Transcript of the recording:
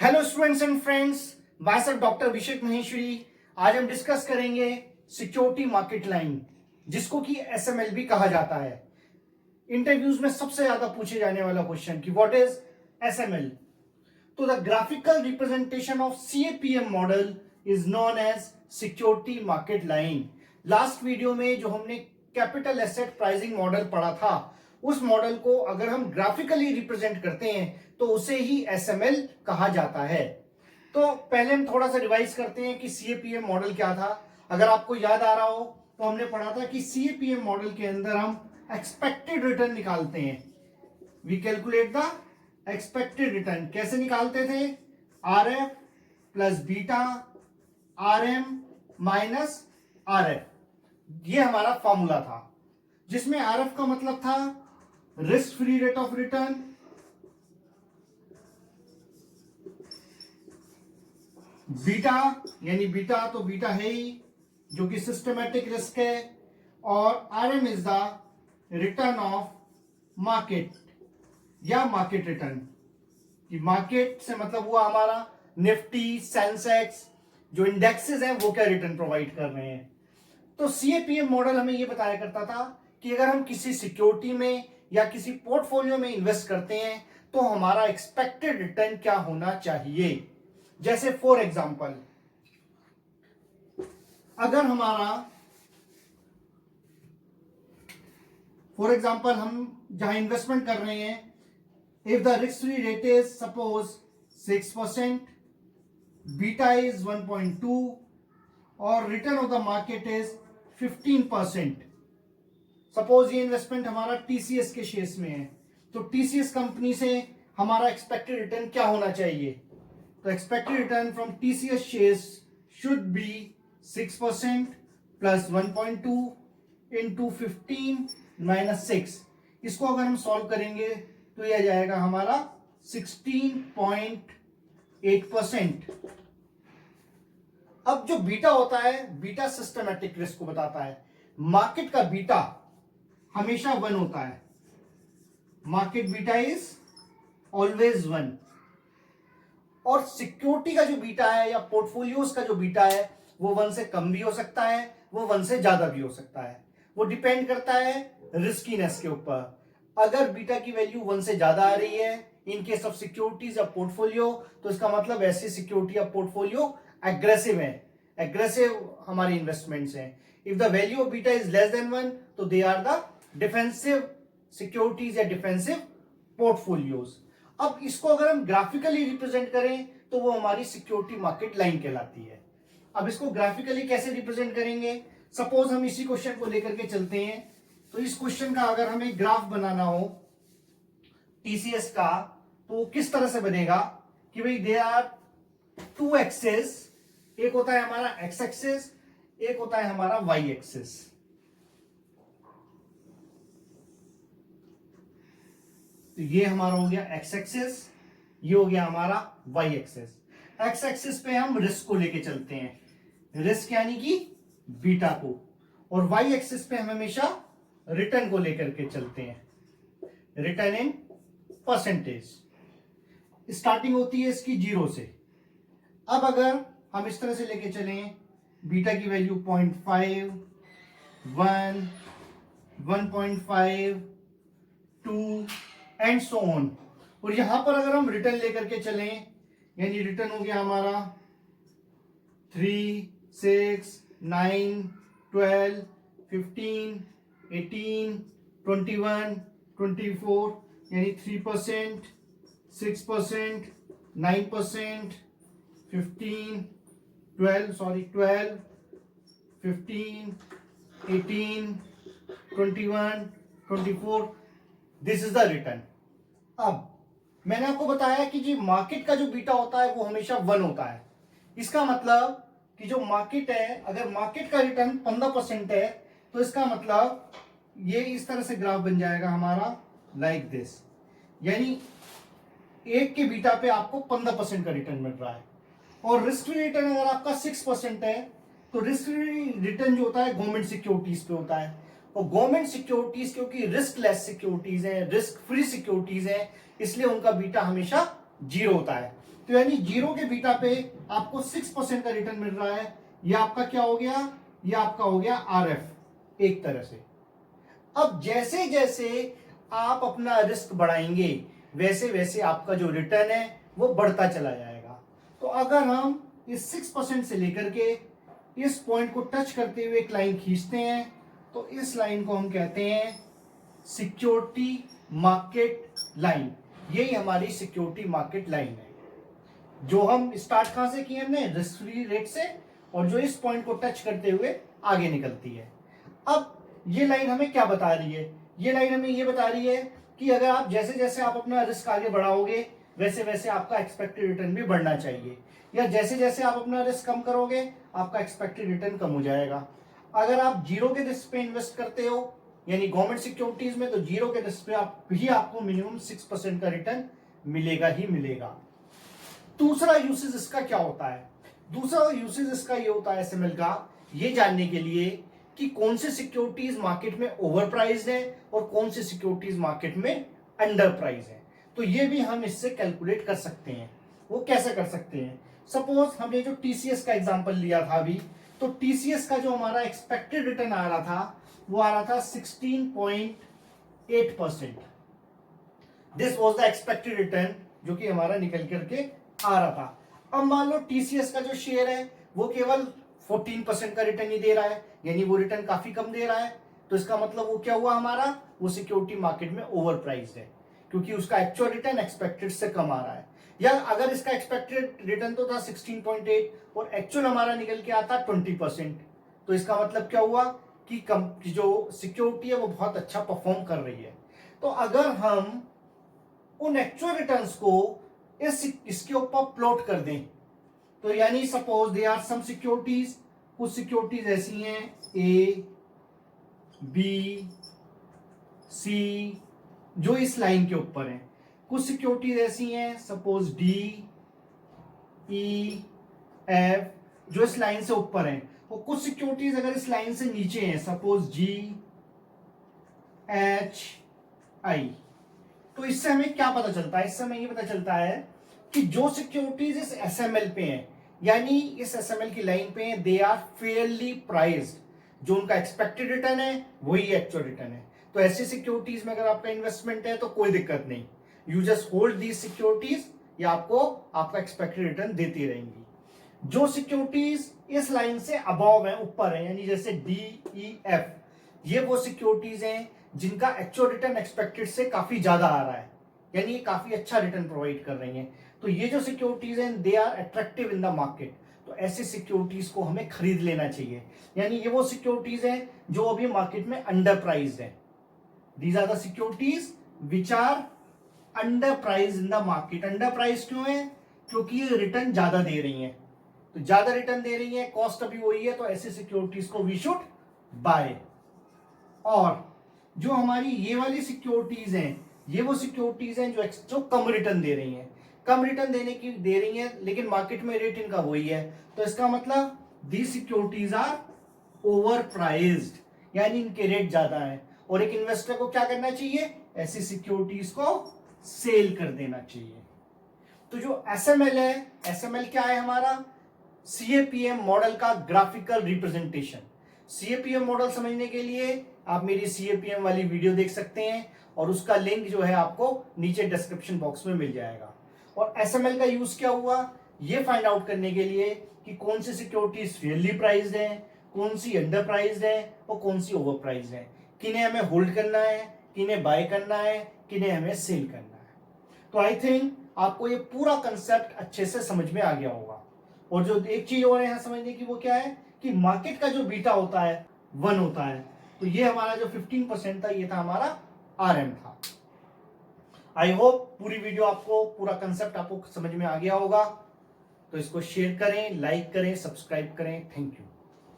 Hello students and friends, myself doctor Abhishek Maheshwari. आज हम discuss करेंगे सिक्योरिटी मार्केट लाइन, जिसको कि एसएमएल भी कहा जाता है। इंटरव्यूज में सबसे ज्यादा पूछे जाने वाला क्वेश्चन कि व्हाट इज एसएमएल। तो the graphical representation of CAPM model is known as security market line. Last video में जो हमने कैपिटल एसेट प्राइसिंग मॉडल पढ़ा था, उस मॉडल को अगर हम ग्राफिकली रिप्रेजेंट करते हैं तो उसे ही एसएमएल कहा जाता है। तो पहले हम थोड़ा सा रिवाइज करते हैं कि सीएपीएम मॉडल क्या था। अगर आपको याद आ रहा हो तो हमने पढ़ा था कि सीएपीएम मॉडल के अंदर हम एक्सपेक्टेड रिटर्न निकालते हैं। We calculate the expected return. कैसे निकालते थे? R F plus beta R M minus R F, ये हमारा फॉर्मूला था, जिसमें आर एफ का मतलब था risk free rate of return, beta यानी बीटा तो बीटा है ही जो कि सिस्टमैटिक रिस्क है, और R M is the return of market या मार्केट रिटर्न। कि मार्केट से मतलब हुआ हमारा निफ्टी, सेंसेक्स, जो इंडेक्सेस हैं वो क्या रिटर्न प्रोवाइड कर रहे हैं। तो सीएपीएम मॉडल हमें यह बताया करता था कि अगर हम किसी सिक्योरिटी में या किसी पोर्टफोलियो में इन्वेस्ट करते हैं तो हमारा एक्सपेक्टेड रिटर्न क्या होना चाहिए। जैसे फॉर एग्जांपल, अगर हमारा हम जहां इन्वेस्टमेंट कर रहे हैं, if the risk free rate is suppose 6%, beta is 1.2 और return of the market is 15%। Suppose ये इन्वेस्टमेंट हमारा टीसीएस के शेयर्स में है, तो टीसीएस कंपनी से हमारा एक्सपेक्टेड रिटर्न क्या होना चाहिए? तो expected return from TCS shares should be 6% plus 1.2 into 15 minus 6। इसको अगर हम सॉल्व करेंगे तो यह जाएगा हमारा 16.8%। अब जो बीटा होता है, बीटा सिस्टमैटिक रिस्क को बताता है। मार्केट का बीटा हमेशा 1 होता है। Market beta is always 1। और सिक्योरिटी का जो बीटा है या पोर्टफोलियोज का जो बीटा है वो 1 से कम भी हो सकता है, वो 1 से ज्यादा भी हो सकता है। वो डिपेंड करता है रिस्कीनेस के ऊपर। अगर बीटा की वैल्यू 1 से ज्यादा आ रही है इन केस ऑफ सिक्योरिटीज या पोर्टफोलियो, तो इसका मतलब ऐसी सिक्योरिटी या पोर्टफोलियो एग्रेसिव है, एग्रेसिव हमारी इन्वेस्टमेंट्स हैं। If the value of beta is less than 1 तो they are the defensive securities या डिफेंसिव पोर्टफोलियोज। अब इसको अगर हम ग्राफिकली रिप्रेजेंट करें तो वो हमारी सिक्योरिटी मार्केट लाइन कहलाती है। अब इसको ग्राफिकली कैसे रिप्रेजेंट करेंगे? सपोज हम इसी क्वेश्चन को लेकर के चलते हैं। तो इस क्वेश्चन का अगर हमें ग्राफ बनाना हो टीसीएस का, तो वो किस तरह से बनेगा कि भाई दे आर 2 एक्सेस, एक होता है हमारा एक्स एक्सेस, एक होता है हमारा वाई एक्सेस। तो ये हमारा हो गया एक्स एक्सिस, ये हो गया हमारा वाई एक्सिस। एक्स एक्सिस पे हम रिस्क को लेके चलते हैं, रिस्क यानी कि बीटा को, और वाई एक्सिस पे हम हमेशा रिटर्न को लेकर के चलते हैं, रिटर्न इन परसेंटेज। स्टार्टिंग होती है इसकी 0 से। अब अगर हम इस तरह से लेके चलें, बीटा की वैल्यू 0.5, 1, 1.5, 2 एंड सो ऑन। और यहां पर अगर हम रिटर्न लेकर के चलें, यानी रिटर्न हो गया हमारा 3, 6, 9, 12, 15, 18, 21, 24, यानी 3%, 6%, 9%, 15, 12, 15, 18, 21, 24, दिस इज द रिटर्न। अब मैंने आपको बताया कि जी मार्केट का जो बीटा होता है वो हमेशा 1 होता है। इसका मतलब कि जो मार्केट है, अगर मार्केट का रिटर्न 15% है तो इसका मतलब ये इस तरह से ग्राफ बन जाएगा हमारा लाइक दिस। यानी 1 के बीटा पे आपको 15% का रिटर्न मिल रहा है। और रिस्क फ्री रिटर्न अगर आपका 6% है तो रिस्क फ्री रिटर्न जो होता है गवर्नमेंट सिक्योरिटीज पे होता है। और गवर्नमेंट सिक्योरिटीज क्योंकि रिस्क लेस सिक्योरिटीज हैं, रिस्क फ्री सिक्योरिटीज हैं, इसलिए उनका बीटा हमेशा जीरो होता है। तो यानी जीरो के बीटा पे आपको 6% का रिटर्न मिल रहा है। ये आपका क्या हो गया, ये आपका हो गया RF एक तरह से। अब जैसे जैसे आप अपना रिस्क बढ़ाएंगे वैसे वैसे आपका जो रिटर्न है वो बढ़ता चला जाएगा। तो अगर हम इस 6% से लेकर के इस पॉइंट को टच करते हुए एक लाइन खींचते हैं तो इस लाइन को हम कहते हैं सिक्योरिटी मार्केट लाइन। यही हमारी सिक्योरिटी मार्केट लाइन है, जो हम स्टार्ट कहां से किए हमने, रिस्क फ्री रेट से, और जो इस पॉइंट को टच करते हुए आगे निकलती है। अब ये लाइन हमें क्या बता रही है, ये लाइन हमें ये बता रही है कि अगर आप जैसे जैसे आप अपना रिस्क आगे बढ़ाओगे वैसे वैसे आपका एक्सपेक्टेड रिटर्न भी बढ़ना चाहिए, या जैसे जैसे आप अपना रिस्क कम करोगे आपका एक्सपेक्टेड रिटर्न कम हो जाएगा। अगर आप जीरो के रिस्क पे इन्वेस्ट करते हो यानी गवर्नमेंट सिक्योरिटीज में, तो जीरो के रिस्क पे आपको मिनिमम 6% का रिटर्न मिलेगा ही मिलेगा। दूसरा यूसेज इसका क्या होता है, दूसरा यूसेज इसका ये होता है एसएमएल का, ये जानने के लिए कि कौन से सिक्योरिटीज मार्केट में ओवर प्राइस्ड है और कौन से सिक्योरिटीज मार्केट में अंडर प्राइस है। तो ये भी हम इससे कैलकुलेट कर सकते हैं। वो कैसे कर सकते हैं, सपोज हमने जो टीसीएस का एग्जांपल लिया था अभी, तो टीसीएस का जो हमारा एक्सपेक्टेड रिटर्न आ रहा था वो आ रहा था 16.8%। This was the expected return जो कि हमारा निकल करके आ रहा था। अब मान लो टीसीएस का जो शेयर है वो केवल 14% का रिटर्न ही दे रहा है, यानी वो रिटर्न काफी कम दे रहा है। तो इसका मतलब वो क्या हुआ हमारा, वो सिक्योरिटी मार्केट में ओवर प्राइस्ड है, क्योंकि उसका एक्चुअल रिटर्न एक्सपेक्टेड से कम आ रहा है। या अगर इसका एक्सपेक्टेड रिटर्न तो था 16.8 और एक्चुअल हमारा निकल के आता 20%, तो इसका मतलब क्या हुआ कि जो सिक्योरिटी है वो बहुत अच्छा परफॉर्म कर रही है। तो अगर हम उन एक्चुअल रिटर्न्स को इसके ऊपर प्लॉट कर दें, तो यानी suppose they are some securities, कुछ सिक्योरिटीज ऐसी हैं ए बी सी जो इस लाइन के ऊपर हैं, कुछ सिक्योरिटीज ऐसी हैं सपोज डी ई एफ जो इस लाइन से ऊपर हैं, और कुछ सिक्योरिटीज अगर इस लाइन से नीचे हैं सपोज जी एच आई। तो इससे हमें क्या पता चलता है, इससे हमें ये पता चलता है कि जो सिक्योरिटीज इस एसएमएल पे हैं यानी इस एसएमएल की लाइन पे हैं, दे आर फेयरली प्राइस्ड। जो उनका एक्सपेक्टेड रिटर्न है वही एक्चुअल रिटर्न है। तो ऐसी सिक्योरिटीज में अगर आपका इन्वेस्टमेंट है तो कोई दिक्कत नहीं, you just hold these securities, ये आपको आपका एक्सपेक्टेड रिटर्न देती रहेंगी। जो सिक्योरिटीज इस लाइन से अबव है, ऊपर है, यानी जैसे डी ई एफ, ये वो सिक्योरिटीज हैं जिनका एक्चुअल रिटर्न एक्सपेक्टेड से काफी ज्यादा आ रहा है, यानी ये काफी अच्छा रिटर्न प्रोवाइड कर रही हैं। तो ये जो सिक्योरिटीज हैं they are attractive in the market, तो ऐसी सिक्योरिटीज को हमें खरीद लेना चाहिए। यानी ये वो सिक्योरिटीज हैं जो अभी मार्केट में अंडर प्राइस्ड है। These are the securities which are under price in the market. Under price क्यों है, क्योंकि ये रिटर्न ज्यादा दे रही हैं, तो ज्यादा रिटर्न दे रही है, कॉस्ट अभी वही है, तो ऐसी सिक्योरिटीज को वी शुड बाय। और जो हमारी ये वाली सिक्योरिटीज हैं, ये वो सिक्योरिटीज हैं जो कम रिटर्न दे रही हैं, कम रिटर्न दे रही हैं लेकिन मार्केट में रेट इनका वही है, तो इसका मतलब दी सिक्योरिटीज आर ओवर प्राइस्ड, यानी इनके रेट ज्यादा है। और एक इन्वेस्टर को क्या करना चाहिए, ऐसी सिक्योरिटीज को सेल कर देना चाहिए। तो जो एसएमएल है, एसएमएल क्या है हमारा, सीएपीएम मॉडल का ग्राफिकल रिप्रेजेंटेशन। सीएपीएम मॉडल समझने के लिए आप मेरी सीएपीएम वाली वीडियो देख सकते हैं और उसका लिंक जो है आपको नीचे डिस्क्रिप्शन बॉक्स में मिल जाएगा। और एसएमएल का यूज क्या हुआ, ये फाइंड आउट करने के लिए कि कौन सी सिक्योरिटीज फेयरली प्राइस्ड है, कौन सी अंडर प्राइस्ड है और कौन सी ओवर प्राइस्ड है, किन्हें हमें होल्ड करना है, किन्हें बाय करना है, किन्हें हमें सेल करना है। तो आई थिंक आपको ये पूरा कंसेप्ट अच्छे से समझ में आ गया होगा। और जो एक चीज और यहां समझने की वो क्या है कि मार्केट का जो बीटा होता है 1 होता है, तो ये हमारा जो 15% था ये था हमारा आरएम था। आई होप पूरी वीडियो आपको, पूरा कंसेप्ट आपको समझ में आ गया होगा। तो इसको शेयर करें, लाइक करें, सब्सक्राइब करें। Thank you.